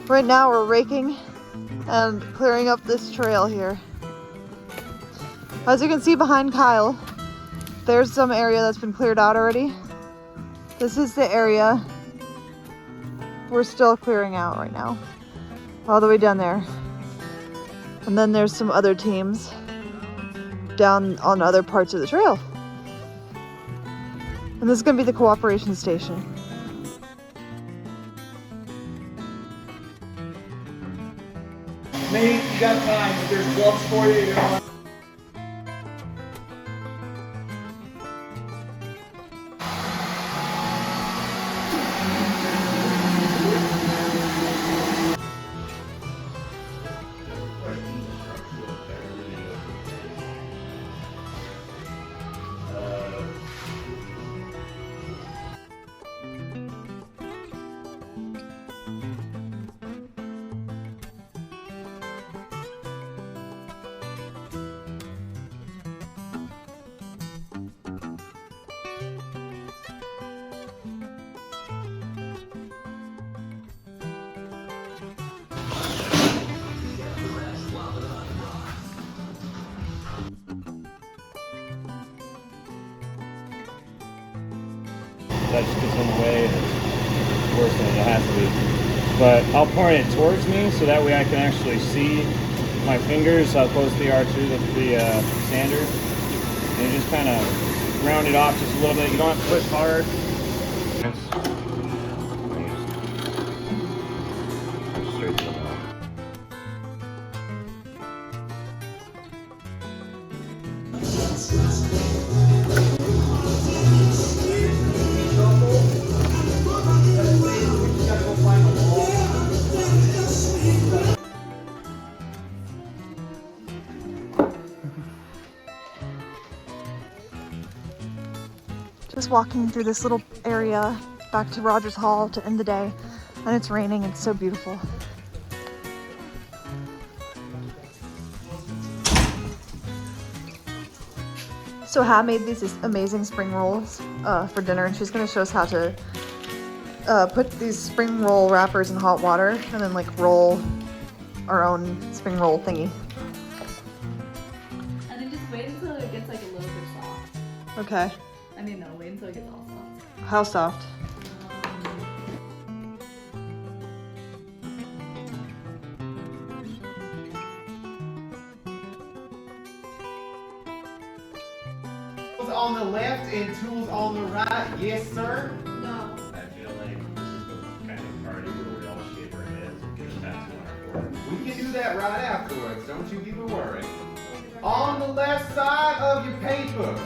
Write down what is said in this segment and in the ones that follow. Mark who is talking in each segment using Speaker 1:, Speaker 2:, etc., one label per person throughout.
Speaker 1: Right now we're raking and clearing up this trail here. As you can see behind Kaale, there's some area that's been cleared out already. This is the area we're still clearing out right now, all the way down there. And then there's some other teams down on other parts of the trail. And this is gonna be the cooperation station.
Speaker 2: Nate, you got time. If there's gloves for you, you know.
Speaker 3: That just gets in the way and it's worse than it has to be. But I'll point it towards me so that way I can actually see my fingers, how close they are to the sander. And you just kind of round it off just a little bit. You don't have to push hard. Straight to the ball.
Speaker 1: Just walking through this little area back to Rogers Hall to end the day, and it's raining. It's so beautiful. So Ha made these amazing spring rolls for dinner, and she's gonna show us how to put these spring roll wrappers in hot water and then like roll our own spring roll thingy.
Speaker 4: And then just wait until it gets like a little bit soft.
Speaker 1: Okay.
Speaker 4: I mean, no, wait until it gets all soft.
Speaker 1: How soft?
Speaker 2: Tools on the left and tools on the right. Yes, sir.
Speaker 4: No.
Speaker 3: I feel like this is the kind of party where we all shave our heads and get past on our board.
Speaker 2: We can do that right afterwards. Don't you even worry. On the left side of your paper,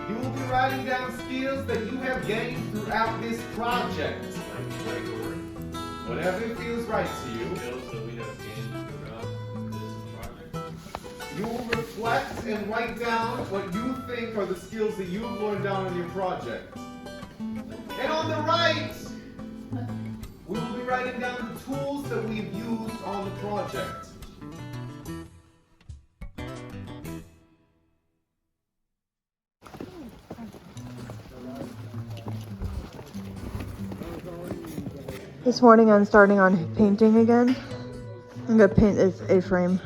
Speaker 2: you will be writing down skills that you have gained throughout this project. Whatever feels right to you.
Speaker 3: Skills that we have gained throughout this project.
Speaker 2: You will reflect and write down what you think are the skills that you've learned down on your project. And on the right, we will be writing down the tools that we've used on the project.
Speaker 1: This morning I'm starting on painting again. I'm gonna paint this A-frame.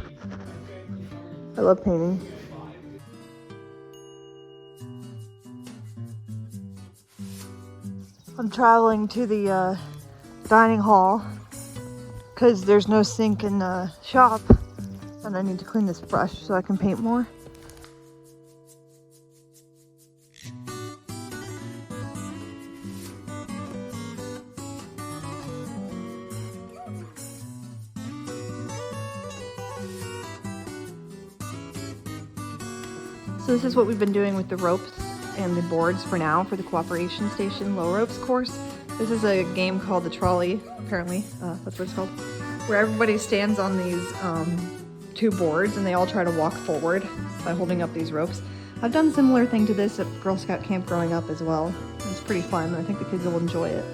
Speaker 1: I love painting. I'm traveling to the dining hall because there's no sink in the shop and I need to clean this brush so I can paint more. So this is what we've been doing with the ropes and the boards for now for the Cooperation Station Low Ropes course. This is a game called the Trolley, apparently, that's what it's called, where everybody stands on these two boards and they all try to walk forward by holding up these ropes. I've done a similar thing to this at Girl Scout camp growing up as well. It's pretty fun. I think the kids will enjoy it.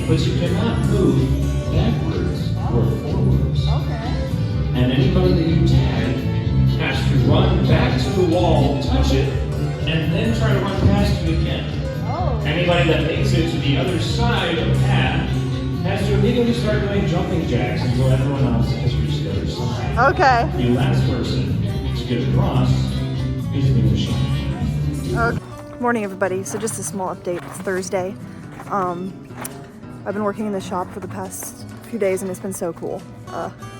Speaker 5: but you cannot move backwards or forwards.
Speaker 4: Okay.
Speaker 5: And anybody that you tag has to run back to the wall, touch it, and then try to run past you again.
Speaker 4: Oh.
Speaker 5: Anybody that makes it to the other side of the path has to immediately start doing jumping jacks until everyone else has reached the other side.
Speaker 1: Okay.
Speaker 5: The last person to get across is the machine.
Speaker 1: Okay. Morning, everybody. So just a small update. It's Thursday. I've been working in the shop for the past few days, and it's been so cool.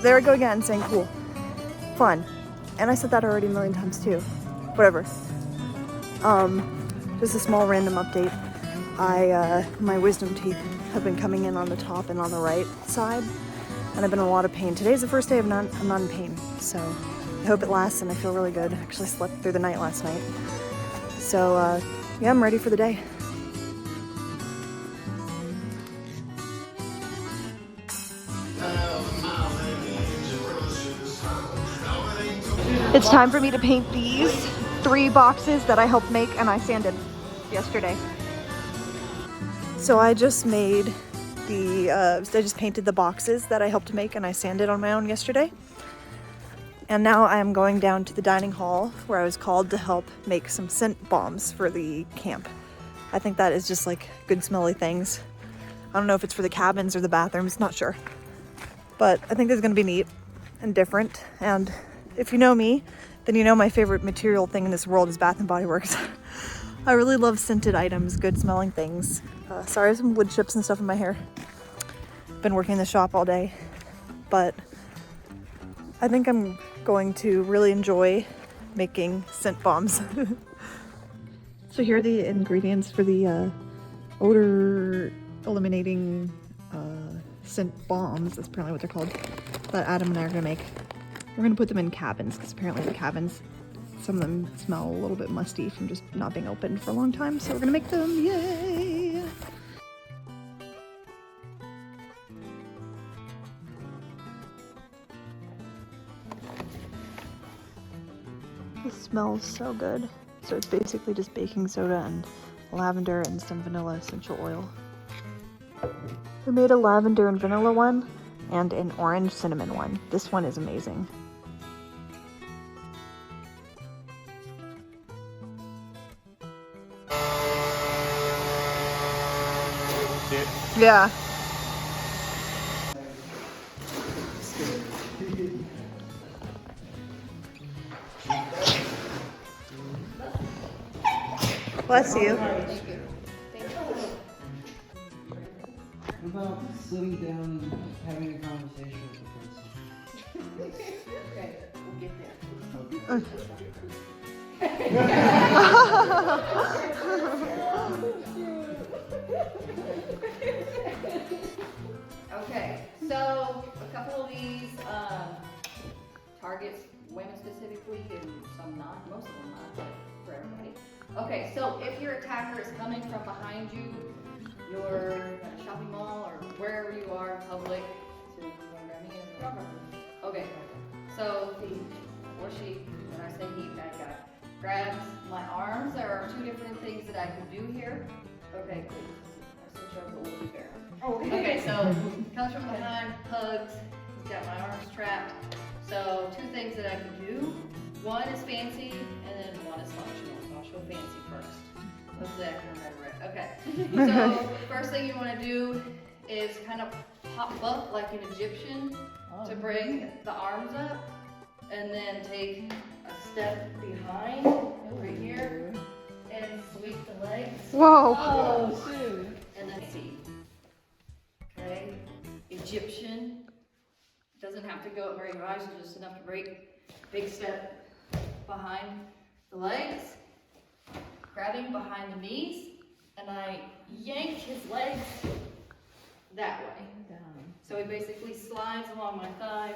Speaker 1: There I go again, saying cool, fun, and I said that already a million times too. Whatever. Just a small random update. My wisdom teeth have been coming in on the top and on the right side, and I've been in a lot of pain. Today's the first day I'm not in pain, so I hope it lasts, and I feel really good. I actually slept through the night last night. So, yeah, I'm ready for the day. It's time for me to paint these 3 boxes that I helped make and I sanded yesterday. So I just made I just painted the boxes that I helped make and I sanded on my own yesterday. And now I am going down to the dining hall where I was called to help make some scent bombs for the camp. I think that is just like good smelly things. I don't know if it's for the cabins or the bathrooms, not sure. But I think this is gonna be neat and different. And if you know me, then you know my favorite material thing in this world is Bath & Body Works. I really love scented items, good smelling things. Sorry, I have some wood chips and stuff in my hair. Been working in the shop all day, but I think I'm going to really enjoy making scent bombs. So here are the ingredients for the odor eliminating scent bombs. That's apparently what they're called, that Adam and I are gonna make. We're gonna put them in cabins because apparently the cabins, some of them smell a little bit musty from just not being opened for a long time. So we're gonna make them, yay! This smells so good. So it's basically just baking soda and lavender and some vanilla essential oil. We made a lavender and vanilla one and an orange cinnamon one. This one is amazing. Yeah. Bless you.
Speaker 6: What about sitting down and having a conversation with the person?
Speaker 4: Okay, we'll get there. Okay, so a couple of these targets women specifically and some not, most of them not, but for everybody. Okay, so if your attacker is coming from behind you, you're at a shopping mall or wherever you are in public, okay, so he or she, when I say he, bad guy, grabs my arms. There are 2 different things that I can do here. Okay, please. I said a little bit better. Okay, so comes from behind, hugs, he's got my arms trapped. So 2 things that I can do. One is fancy, and then one is functional. So I'll show fancy first. Hopefully I can remember it. Okay. So first thing you want to do is kind of pop up like an Egyptian to bring the arms up, and then take a step behind right here and sweep the legs.
Speaker 1: Whoa.
Speaker 4: Oh, shoot. And then see. Okay. Egyptian. Doesn't have to go very high, so just enough to break. Big step behind the legs. Grabbing behind the knees, and I yank his legs that way. So he basically slides along my thigh,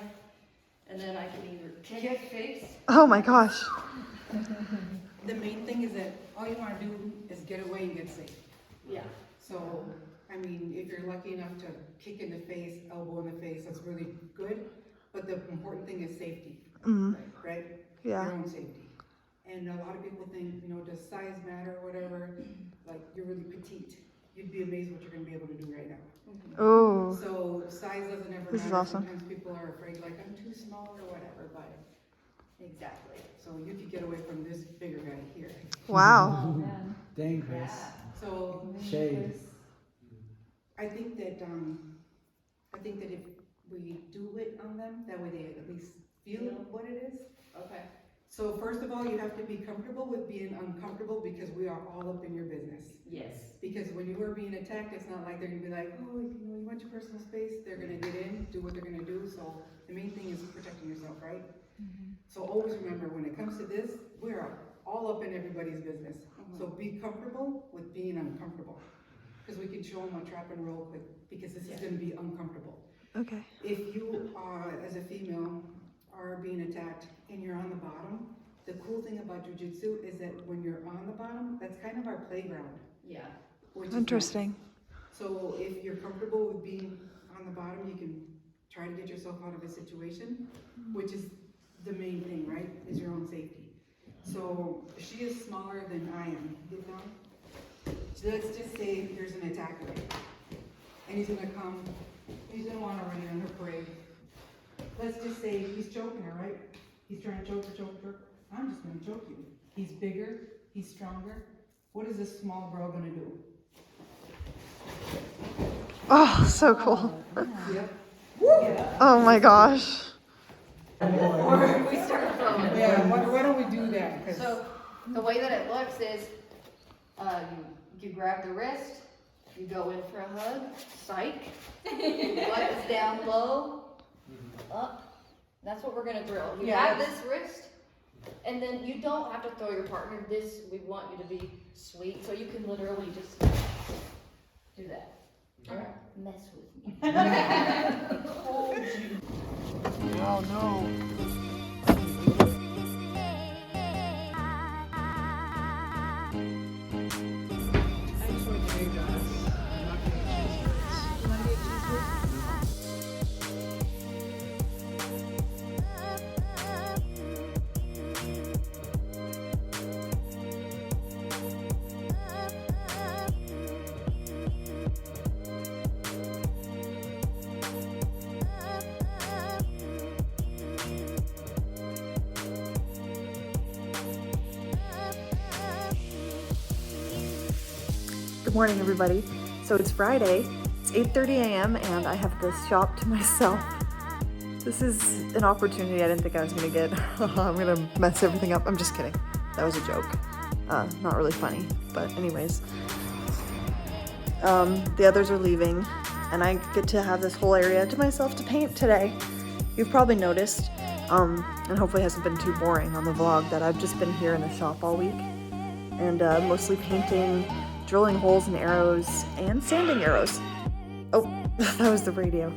Speaker 4: and then I can either kick his face.
Speaker 1: Oh my gosh.
Speaker 6: The main thing is that all you want to do is get away and get safe.
Speaker 4: Yeah.
Speaker 6: So, I mean, if you're lucky enough to kick in the face, elbow in the face, that's really good. But the important thing is safety, right?
Speaker 1: Yeah.
Speaker 6: Your own safety. And a lot of people think, you know, does size matter or whatever? Like, you're really petite. you'd be amazed what you're gonna be able to do right now.
Speaker 1: Oh,
Speaker 6: So size doesn't ever
Speaker 1: This is
Speaker 6: matter.
Speaker 1: awesome.
Speaker 6: Sometimes people are afraid, like, I'm too small or whatever, but exactly. So you could get away from this bigger guy here.
Speaker 1: wow.
Speaker 7: Dangerous.
Speaker 6: So
Speaker 7: Shade.
Speaker 6: I think that if we do it on them, that way they at least feel what it is.
Speaker 4: Okay.
Speaker 6: So first of all, you have to be comfortable with being uncomfortable because we are all up in your business.
Speaker 4: Yes.
Speaker 6: Because when you are being attacked, it's not like they're gonna be like, oh, you want your personal space? They're gonna get in, do what they're gonna do. So the main thing is protecting yourself, right? So always remember, when it comes to this, we are all up in everybody's business. So be comfortable with being uncomfortable. Because we can show them a trap and roll quick, because this is gonna be uncomfortable.
Speaker 1: Okay.
Speaker 6: If you are, as a female, are being attacked and you're on the bottom, the cool thing about jujitsu is that when you're on the bottom, that's kind of our playground.
Speaker 4: Yeah.
Speaker 6: Which is
Speaker 1: Interesting.
Speaker 6: nice. So if you're comfortable with being on the bottom, you can try to get yourself out of a situation, which is the main thing, right? Is your own safety. So she is smaller than I am. Get down. So let's just say there's an attacker, and he's gonna come. He's gonna want to run in on her parade. Let's just say he's choking her, right? He's trying to choke her. I'm just gonna choke you. He's bigger. He's stronger. What is this small girl gonna do?
Speaker 1: Oh, so cool.
Speaker 6: Yep.
Speaker 1: Oh my gosh.
Speaker 4: Or we start from.
Speaker 6: Yeah. Why don't we do that? 'Cause
Speaker 4: So the way that it looks is, you grab the wrist, you go in for a hug, psych, legs down low, up. That's what we're gonna drill. You
Speaker 6: Yeah,
Speaker 4: have this wrist, and then you don't have to throw your partner. This, we want you to be sweet, so you can literally just do that. Or mess with me.
Speaker 1: Oh no. Good morning, everybody. So it's Friday, it's 8:30 a.m. and I have this shop to myself. This is an opportunity I didn't think I was gonna get. I'm gonna mess everything up. I'm just kidding. That was a joke. Not really funny, but anyways. The others are leaving and I get to have this whole area to myself to paint today. You've probably noticed, and hopefully it hasn't been too boring on the vlog, that I've just been here in the shop all week and mostly painting, drilling holes in arrows, and sanding arrows. Oh, that was the radio,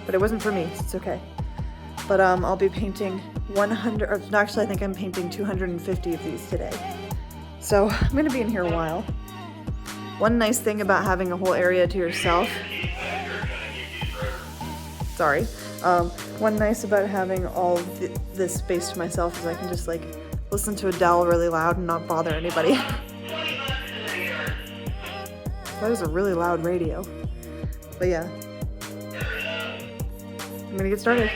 Speaker 1: but it wasn't for me, so it's okay. But I'll be painting 100, or actually I think I'm painting 250 of these today. So I'm gonna be in here a while. One nice thing about having a whole area to yourself, sorry. One nice about having all this space to myself is I can just like listen to Adele really loud and not bother anybody. That was a really loud radio. But yeah. I'm gonna get started.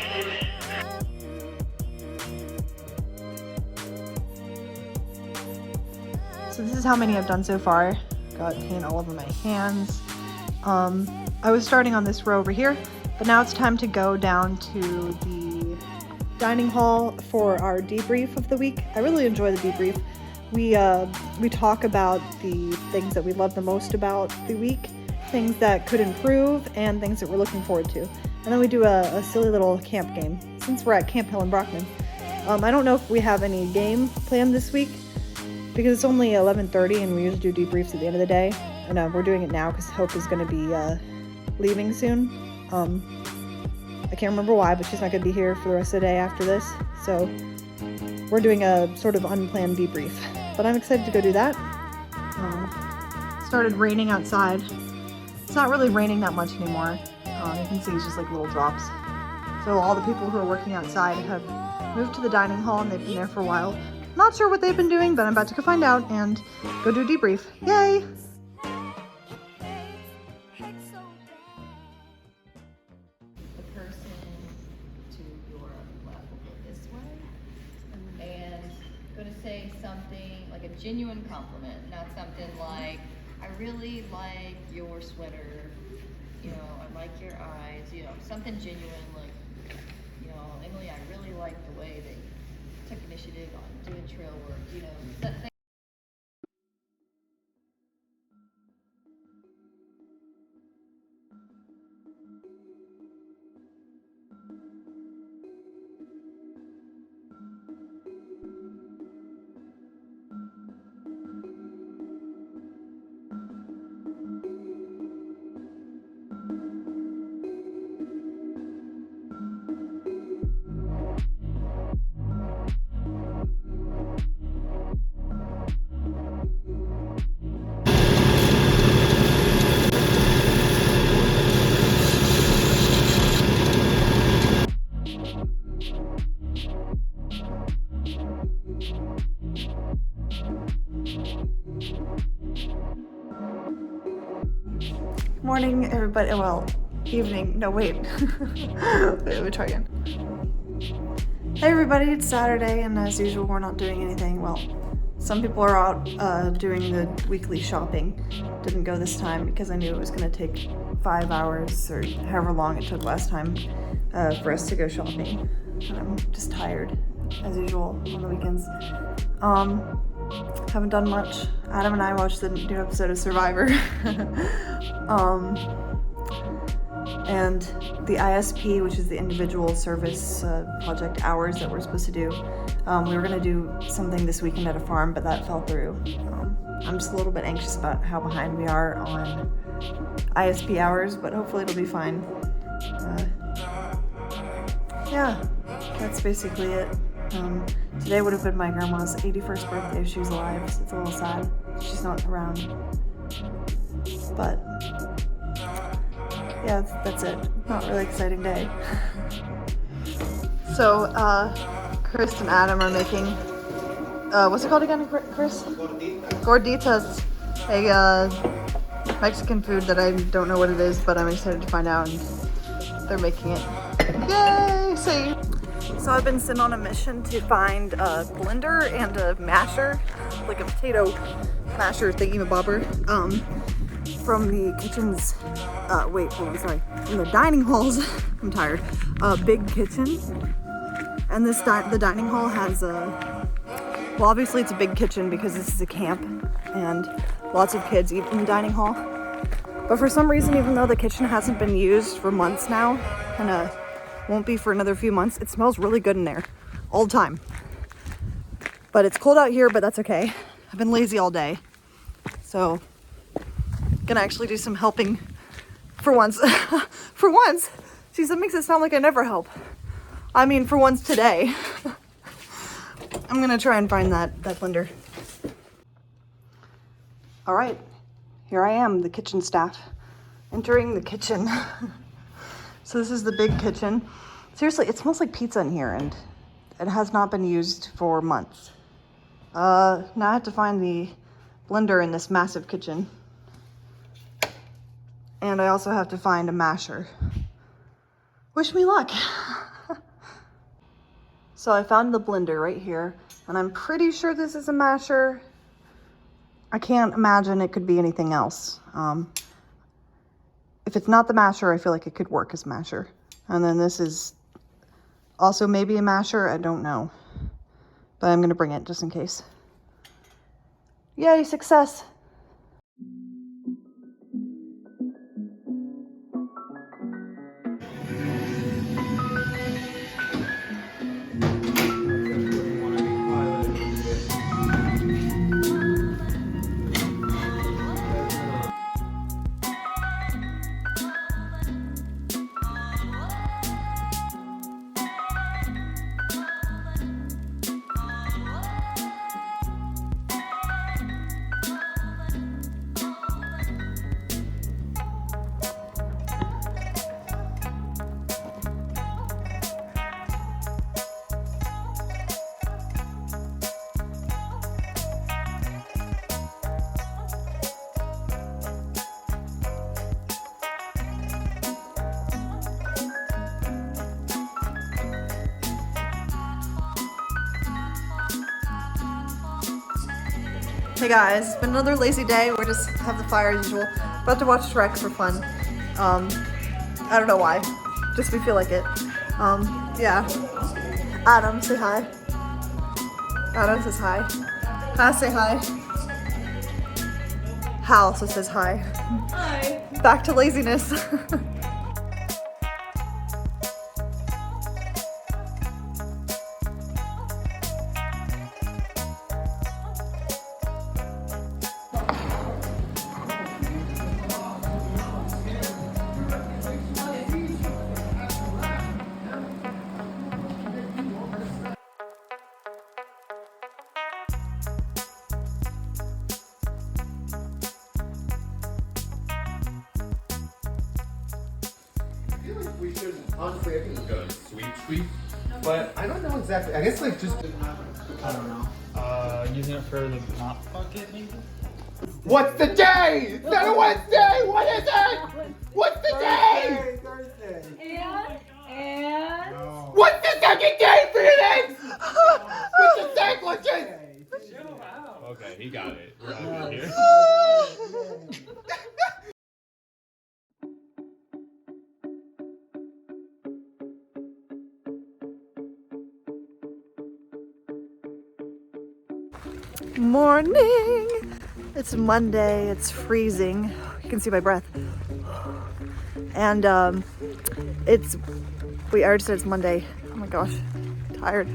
Speaker 1: So this is how many I've done so far. Got paint all over my hands. I was starting on this row over here, but now it's time to go down to the dining hall for our debrief of the week. I really enjoy the debrief. We talk about the things that we love the most about the week, things that could improve, and things that we're looking forward to. And then we do a silly little camp game, since we're at Camp Hill in Brockman. I don't know if we have any game planned this week, because it's only 11:30 and we usually do debriefs at the end of the day. And we're doing it now because Hope is going to be leaving soon. I can't remember why, but she's not going to be here for the rest of the day after this. So we're doing a sort of unplanned debrief. But I'm excited to go do that. It started raining outside. It's not really raining that much anymore. You can see it's just like little drops. So all the people who are working outside have moved to the dining hall and they've been there for a while. Not sure what they've been doing, but I'm about to go find out and go do a debrief. Yay!
Speaker 4: The person to your left will go this way. And going to say something like a genuine compliment, not something like, I really like your sweater, you know, I like your eyes, you know, something genuine like, you know, Emily, I really like the way that you took initiative on doing trail work, you know, that thing.
Speaker 1: Morning, everybody. Well, evening. No, wait. Wait, let me try again. Hey, everybody. It's Saturday, and as usual, we're not doing anything. Well, some people are out doing the weekly shopping. Didn't go this time because I knew it was going to take 5 hours or however long it took last time for us to go shopping. And I'm just tired, as usual, on the weekends. Haven't done much. Adam and I watched the new episode of Survivor. And the ISP, which is the individual service project hours that we're supposed to do, we were gonna do something this weekend at a farm, but that fell through. I'm just a little bit anxious about how behind we are on ISP hours, but hopefully it'll be fine. Yeah, that's basically it. Today would have been my grandma's 81st birthday if she was alive, so it's a little sad she's not around. But yeah, that's it. Not a really exciting day. So, Chris and Adam are making, what's it called again, Chris? Gorditas. A Mexican food that I don't know what it is, but I'm excited to find out, and they're making it. Yay! See? So I've been sent on a mission to find a blender and a masher, like a potato masher thingy-mabobber, from the kitchen's, from the dining halls, I'm tired, big kitchen. And this the dining hall has well, obviously it's a big kitchen because this is a camp and lots of kids eat in the dining hall. But for some reason, even though the kitchen hasn't been used for months now, and won't be for another few months, it smells really good in there all the time. But it's cold out here, but that's okay. I've been lazy all day, so gonna actually do some helping for once. For once? Geez, that makes it sound like I never help. I mean, for once today. I'm gonna try and find that blender. All right, here I am, the kitchen staff, entering the kitchen. So this is the big kitchen. Seriously, it smells like pizza in here, and it has not been used for months. Now I have to find the blender in this massive kitchen. And I also have to find a masher. Wish me luck. So I found the blender right here, and I'm pretty sure this is a masher. I can't imagine it could be anything else. If it's not the masher, I feel like it could work as masher. And then this is also maybe a masher, I don't know. But I'm gonna bring it just in case. Yay, success! Hey guys, it's been another lazy day. We just have the fire as usual. About to watch Shrek for fun. I don't know why. Just we feel like it. Yeah. Adam, say hi. Adam says hi. Hal, say hi. Hal also says hi.
Speaker 4: Hi.
Speaker 1: Back to laziness.
Speaker 2: I feel like we should, honestly, I think we've got a sweet treat, but I don't know exactly. I guess like just, I don't know.
Speaker 3: Using it for the mop bucket, maybe?
Speaker 2: What's the day? Is that a Wednesday? What is it? What's the day?
Speaker 4: And
Speaker 2: What's the second day, Phoenix? With the sandwiches?
Speaker 3: Okay, he got it. We're all good here.
Speaker 1: Morning! It's Monday, it's freezing. You can see my breath. And I already said it's Monday. Oh my gosh, tired.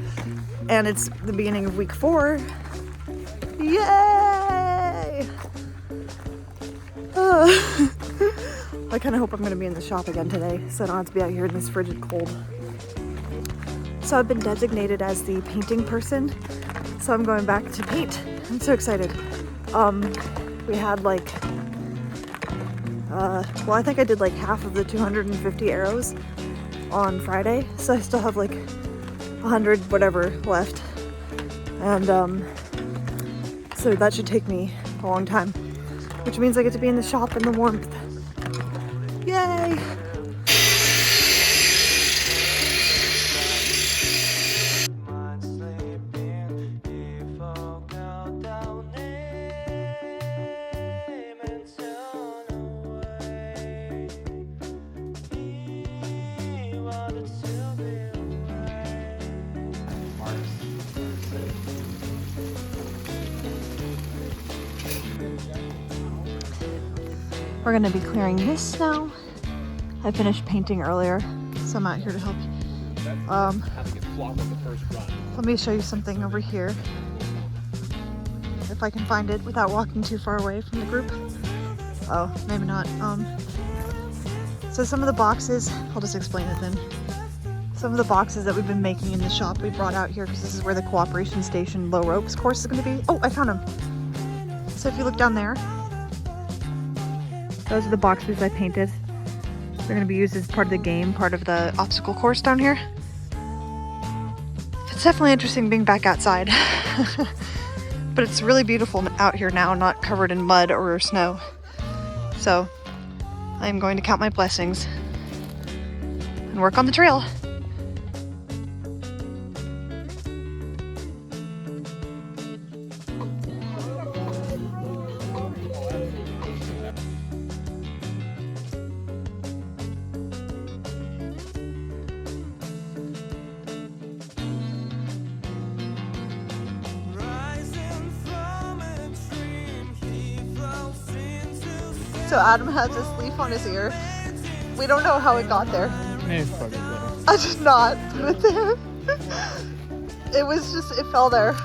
Speaker 1: And it's the beginning of week 4. Yay! I kind of hope I'm going to be in the shop again today, so I don't have to be out here in this frigid cold. So I've been designated as the painting person, so I'm going back to paint. I'm so excited. We had like, well, I think I did like half of the 250 arrows on Friday, so I still have like 100 whatever left. And so that should take me a long time, which means I get to be in the shop in the warmth. Yay! We're gonna be clearing this now. I finished painting earlier, so I'm out here to help. Let me show you something over here. If I can find it without walking too far away from the group. Oh, maybe not. So some of the boxes, I'll just explain it then. Some of the boxes that we've been making in the shop we brought out here because this is where the cooperation station low ropes course is gonna be. Oh, I found them. So if you look down there, those are the boxes I painted. They're gonna be used as part of the game, part of the obstacle course down here. It's definitely interesting being back outside. But it's really beautiful out here now, not covered in mud or snow. So I'm going to count my blessings and work on the trail. So Adam has this leaf on his ear. We don't know how it got there. I did not put it there. It was just, it fell there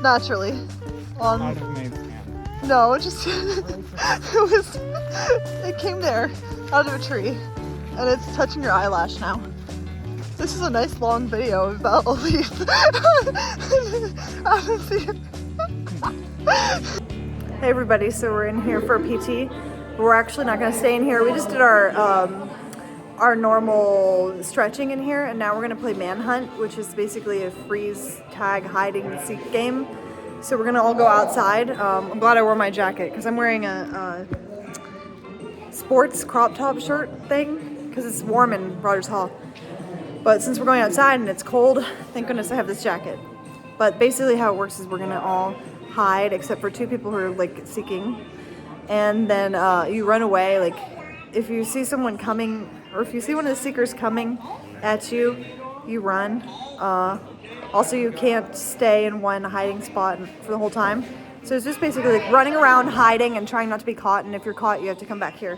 Speaker 1: naturally. No, it just, it came there out of a tree and it's touching your eyelash now. This is a nice long video about a leaf. Hey everybody, so we're in here for PT. We're actually not going to stay in here. We just did our normal stretching in here, and now we're going to play Manhunt, which is basically a freeze tag hiding and seek game. So we're going to all go outside. I'm glad I wore my jacket because I'm wearing a sports crop top shirt thing because it's warm in Rogers Hall. But since we're going outside and it's cold, thank goodness I have this jacket. But basically how it works is we're going to all hide except for 2 people who are like seeking. And then you run away. Like if you see someone coming, or if you see one of the seekers coming at you, you run. Also, you can't stay in one hiding spot for the whole time. So it's just basically like running around, hiding, and trying not to be caught. And if you're caught, you have to come back here.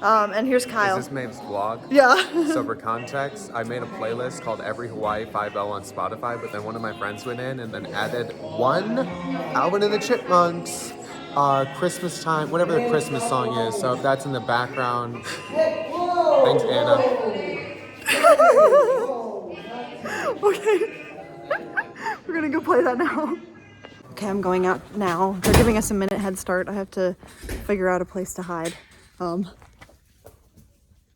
Speaker 1: And here's Kyle.
Speaker 7: Is this Maeve's vlog?
Speaker 1: Yeah.
Speaker 7: So for context, I made a playlist called Every Hawaii 5L on Spotify, but then one of my friends went in and then added one Almond and the Chipmunks Christmas time, whatever the Christmas song is. So if that's in the background, thanks Anna.
Speaker 1: Okay. We're gonna go play that now. Okay, I'm going out now. They're giving us a minute head start. I have to figure out a place to hide.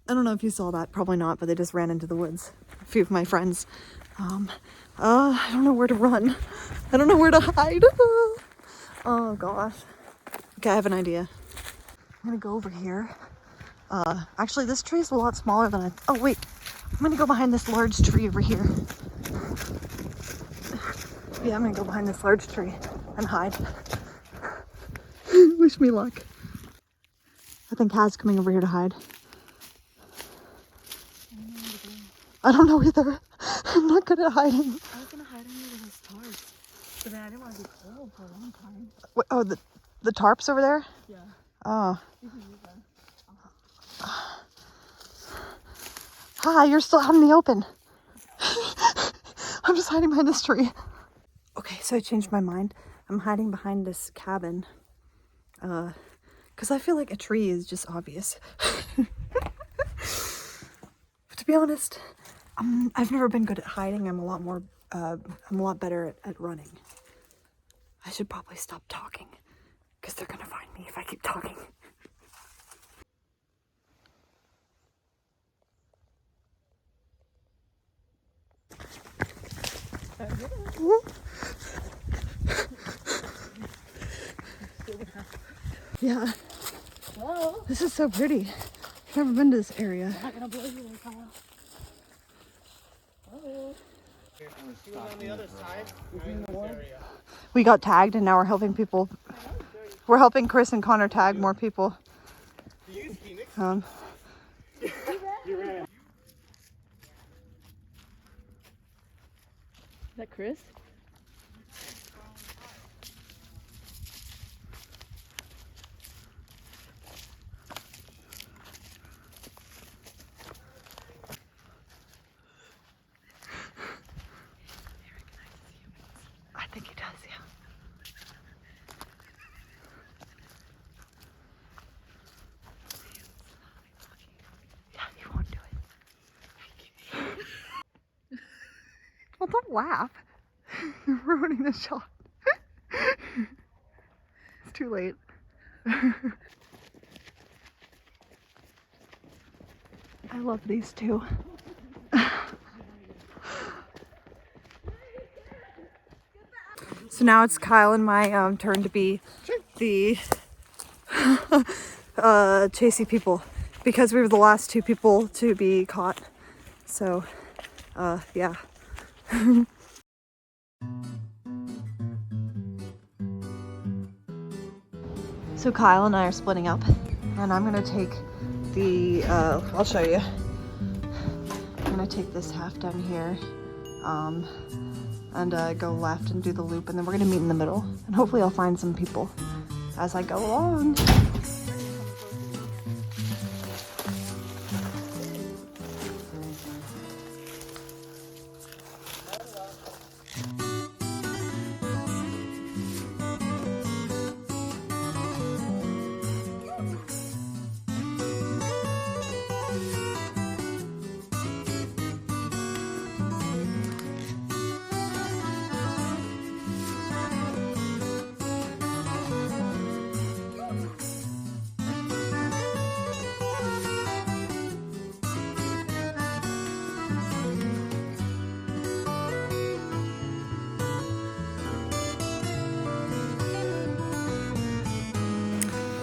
Speaker 1: I don't know if you saw that, probably not, but they just ran into the woods. A few of my friends. I don't know where to run. I don't know where to hide. Oh gosh. Okay, I have an idea. I'm gonna go over here. Actually this tree is a lot smaller than oh wait. I'm gonna go behind this large tree over here. Yeah, I'm gonna go behind this large tree and hide. Wish me luck. I think Kaz coming over here to hide. I don't know either. I'm not good at hiding. I was gonna hide under those tarps, but then I didn't want to be cold for a long time. What, oh, the tarps over there? Yeah. Oh. You can use them. Hi, you're still out in the open. I'm just hiding behind this tree. Okay, so I changed my mind. I'm hiding behind this cabin. Because I feel like a tree is just obvious. But to be honest, I've never been good at hiding. I'm a lot better at running. I should probably stop talking, because they're gonna find me if I keep talking. Yeah. Hello. This is so pretty. I've never been to this area. I'm not gonna blow you away, Kyle. Hello.
Speaker 2: On the other side,
Speaker 1: We got tagged and now we're helping people. We're helping Chris and Connor tag more people.
Speaker 2: Is
Speaker 8: that Chris?
Speaker 1: I think he does, yeah. Yeah, he won't do it. Well, don't laugh. You're ruining the shot. It's too late. I love these two. So now it's Kyle and my turn to be the chasey people, because we were the last 2 people to be caught. So, yeah. So Kyle and I are splitting up, and I'm gonna take the, I'll show you. I'm gonna take this half down here, and go left and do the loop, and then we're gonna meet in the middle, and hopefully I'll find some people as I go along.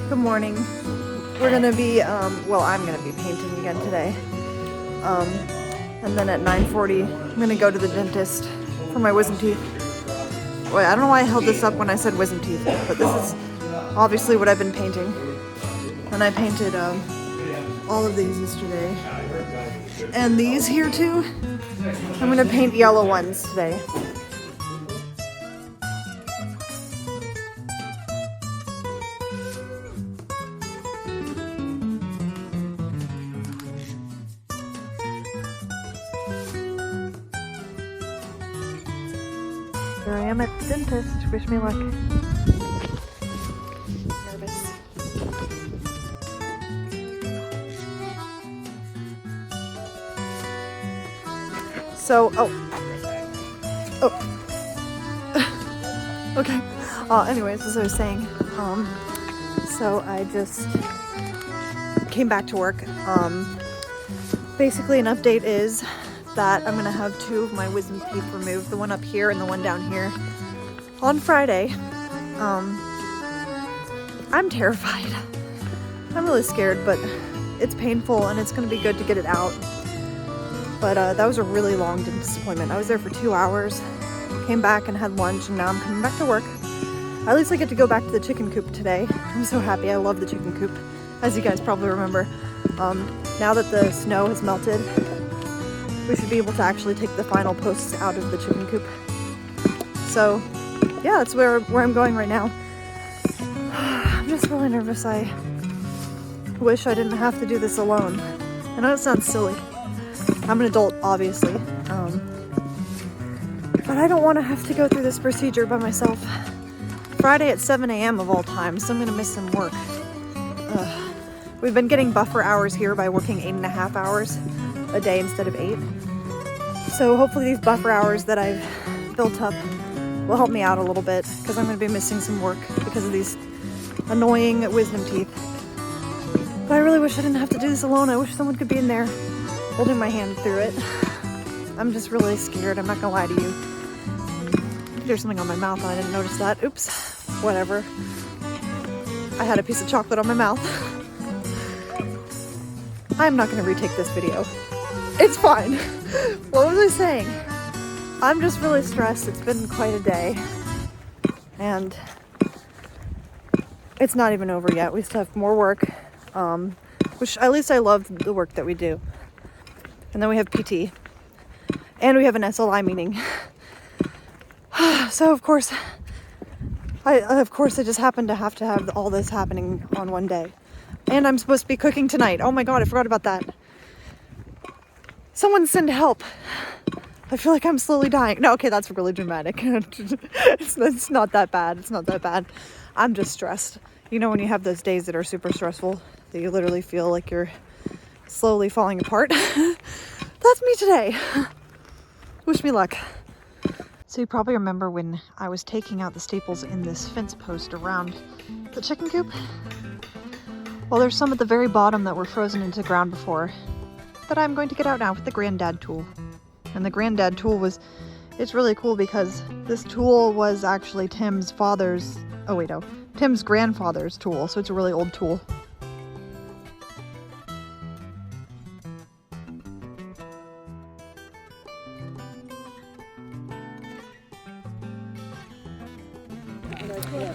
Speaker 1: Good morning. We're gonna be, well, I'm gonna be painting again today. And then at 9:40, I'm gonna go to the dentist for my wisdom teeth. Wait, I don't know why I held this up when I said wisdom teeth, but this is obviously what I've been painting. And I painted all of these yesterday. And these here too. I'm gonna paint yellow ones today. Here I am at the dentist. Wish me luck. Nervous. So, okay. Anyways, as I was saying, so I just came back to work. Basically, an update is that I'm gonna have 2 of my wisdom teeth removed, the one up here and the one down here, on Friday. I'm terrified. I'm really scared, but it's painful and it's gonna be good to get it out. But that was a really long dentist appointment. I was there for 2 hours, came back and had lunch, and now I'm coming back to work. At least I get to go back to the chicken coop today. I'm so happy. I love the chicken coop, as you guys probably remember. Now that the snow has melted, we should be able to actually take the final posts out of the chicken coop. So, yeah, that's where I'm going right now. I'm just really nervous. I wish I didn't have to do this alone. I know it sounds silly. I'm an adult, obviously. But I don't want to have to go through this procedure by myself. Friday at 7 a.m. of all times, so I'm going to miss some work. We've been getting buffer hours here by working 8.5 hours a day instead of 8. So hopefully these buffer hours that I've built up will help me out a little bit, because I'm going to be missing some work because of these annoying wisdom teeth. But I really wish I didn't have to do this alone. I wish someone could be in there holding my hand through it. I'm just really scared, I'm not gonna lie to you. There's something on my mouth and I didn't notice that. Oops, whatever. I had a piece of chocolate on my mouth. I'm not gonna retake this video. It's fine. What was I saying? I'm just really stressed. It's been quite a day. And it's not even over yet. We still have more work. Which at least I love the work that we do. And then we have PT. And we have an SLI meeting. So of course I just happen to have all this happening on one day. And I'm supposed to be cooking tonight. Oh my god, I forgot about that. Someone send help. I feel like I'm slowly dying. No, okay, that's really dramatic. It's not that bad. It's not that bad. I'm just stressed. You know when you have those days that are super stressful, that you literally feel like you're slowly falling apart? That's me today. Wish me luck. So you probably remember when I was taking out the staples in this fence post around the chicken coop? Well, there's some at the very bottom that were frozen into the ground before that I'm going to get out now with the granddad tool. And the granddad tool it's really cool because this tool was actually Tim's grandfather's tool, so it's a really old tool.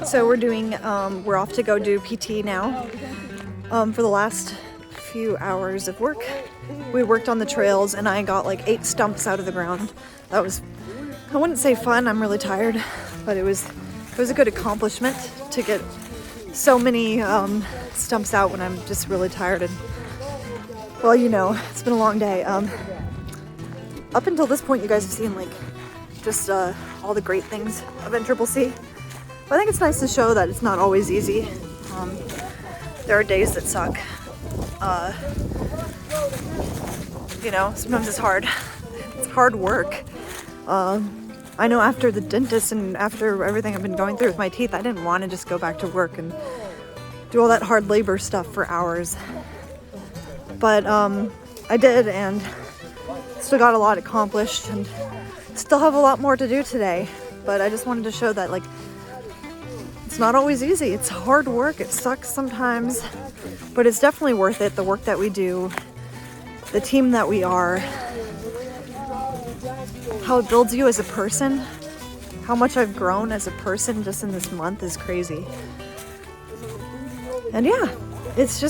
Speaker 1: So we're off to go do PT now. For the last few hours of work, we worked on the trails and I got like 8 stumps out of the ground. That was, I wouldn't say fun, I'm really tired, but it was a good accomplishment to get so many stumps out when I'm just really tired. And well, you know, it's been a long day. Up until this point, you guys have seen like just all the great things of NCCC. But I think it's nice to show that it's not always easy. There are days that suck. You know, sometimes it's hard. It's hard work. I know after the dentist and after everything I've been going through with my teeth, I didn't want to just go back to work and do all that hard labor stuff for hours. But I did, and still got a lot accomplished and still have a lot more to do today. But I just wanted to show that, like, it's not always easy. It's hard work. It sucks sometimes, but it's definitely worth it. The work that we do, the team that we are, how it builds you as a person. How much I've grown as a person just in this month is crazy. And yeah, it's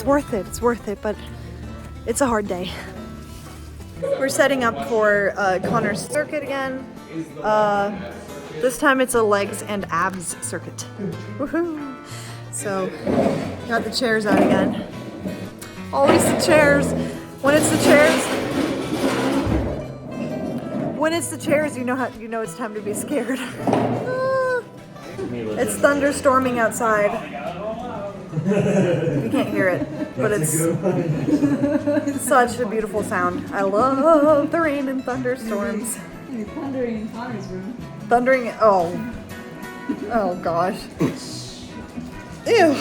Speaker 1: worth it. It's worth it, but it's a hard day. We're setting up for Connor's circuit again. This time it's a legs and abs circuit. Woohoo! So, got the chairs out again. Always the chairs. When it's the chairs, you know it's time to be scared. It's thunderstorming outside. You can't hear it, but it's such a beautiful sound. I love the rain and thunderstorms.
Speaker 8: Thundering in Connor's room.
Speaker 1: Thundering, oh gosh. Ew.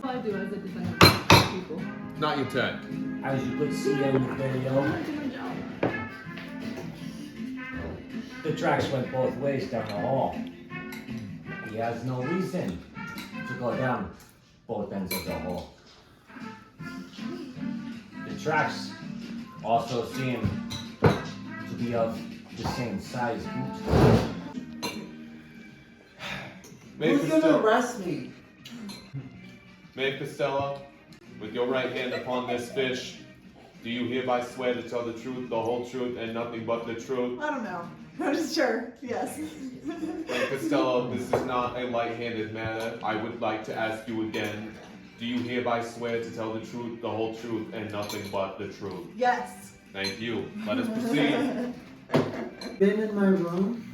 Speaker 8: All I do is I defend people.
Speaker 2: Not your turn.
Speaker 9: As you could see in the video, the tracks went both ways down the hall. He has no reason to go down both ends of the hall. The tracks also seem to be of the same size.
Speaker 10: Who's gonna arrest me?
Speaker 2: Maeve Costello, with your right hand upon this fish, do you hereby swear to tell the truth, the whole truth, and nothing but the truth?
Speaker 1: I don't know. I'm just sure. Yes.
Speaker 2: Maeve Costello, this is not a light-handed matter. I would like to ask you again, do you hereby swear to tell the truth, the whole truth, and nothing but the truth?
Speaker 1: Yes.
Speaker 2: Thank you. Let us proceed.
Speaker 10: Been in my room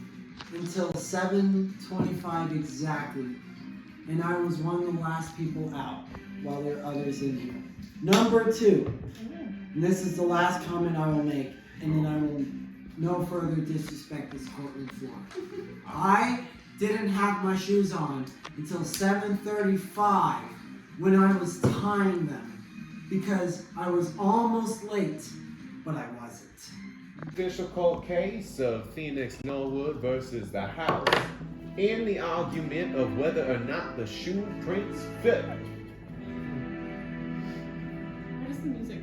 Speaker 10: until 7:25 exactly, and I was one of the last people out while there are others in here. Number 2, and this is the last comment I will make, and then I will no further disrespect this courtroom floor. I didn't have my shoes on until 7:35 when I was tying them because I was almost late, but I wasn't.
Speaker 2: Official court case of Phoenix Norwood versus the house in the argument of whether or not the shoe prints fit.
Speaker 8: Why does the music?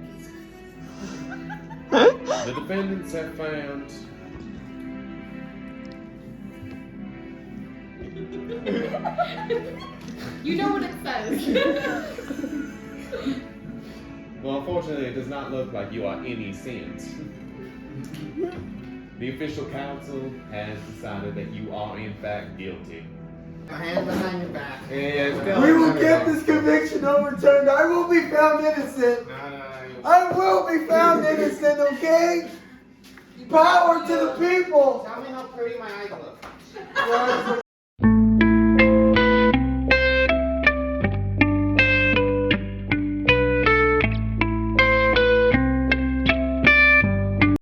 Speaker 2: The defendants have found
Speaker 8: You know what it says.
Speaker 2: well, unfortunately, it does not look like you are innocent. The official counsel has decided that you are in fact guilty.
Speaker 10: Hand behind your back.
Speaker 2: And
Speaker 10: We will get this conviction overturned. I will be found innocent. I will be found innocent, okay? Power to the people.
Speaker 11: Tell me how pretty my eyes look.
Speaker 10: Well,